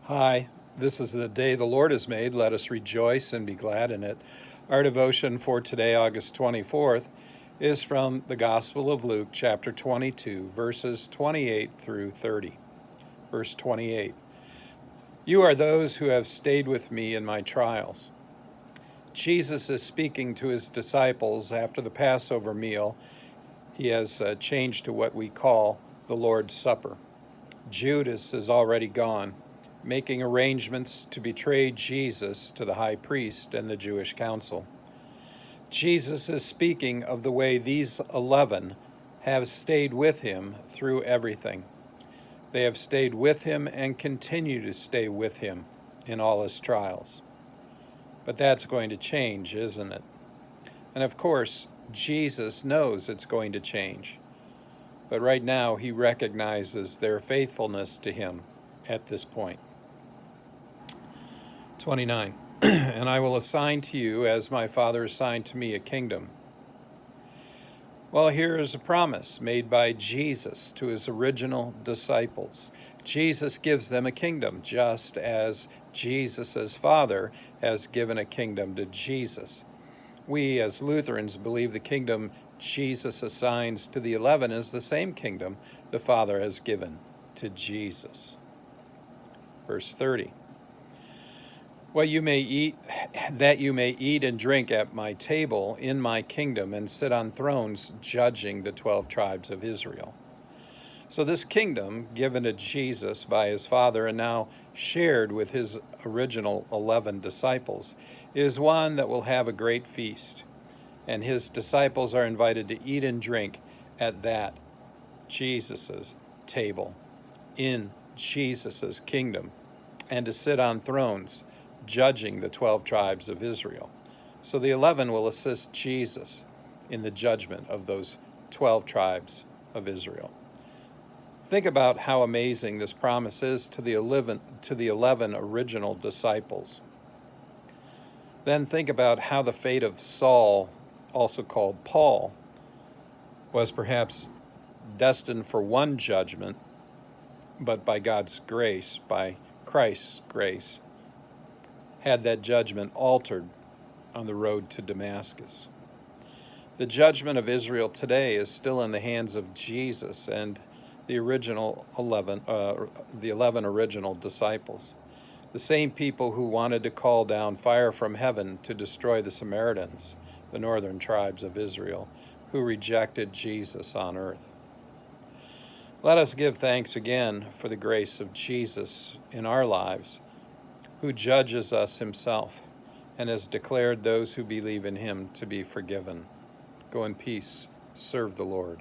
Hi, this is the day the Lord has made. Let us rejoice and be glad in it. Our devotion for today, August 24th, is from the Gospel of Luke, chapter 22, verses 28 through 30. Verse 28, "You are those who have stayed with me in my trials." Jesus is speaking to his disciples after the Passover meal. He has changed to what we call the Lord's Supper. Judas is already gone, making arrangements to betray Jesus to the high priest and the Jewish council. Jesus is speaking of the way these 11 have stayed with him through everything. They have stayed with him and continue to stay with him in all his trials. But that's going to change, isn't it? And of course, Jesus knows it's going to change. But right now, he recognizes their faithfulness to him at this point. 29, "And I will assign to you, as my Father assigned to me, a kingdom." Well, here is a promise made by Jesus to his original disciples. Jesus gives them a kingdom, just as Jesus' Father has given a kingdom to Jesus. We, as Lutherans, believe the kingdom Jesus assigns to the 11 is the same kingdom the Father has given to Jesus. Verse 30, that you may eat and drink at my table in my kingdom and sit on thrones judging the 12 tribes of Israel. So this kingdom, given to Jesus by his Father and now shared with his original 11 disciples, is one that will have a great feast. And his disciples are invited to eat and drink at that, Jesus' table, in Jesus' kingdom, and to sit on thrones judging the 12 tribes of Israel. So the 11 will assist Jesus in the judgment of those 12 tribes of Israel. Think about how amazing this promise is to the 11 original disciples. Then think about how the fate of Saul, also called Paul, was perhaps destined for one judgment, but by God's grace, by Christ's grace, had that judgment altered on the road to Damascus. The judgment of Israel today is still in the hands of Jesus and the 11 original disciples, the same people who wanted to call down fire from heaven to destroy the Samaritans, the northern tribes of Israel, who rejected Jesus on earth. Let us give thanks again for the grace of Jesus in our lives, who judges us himself and has declared those who believe in him to be forgiven. Go in peace, serve the Lord.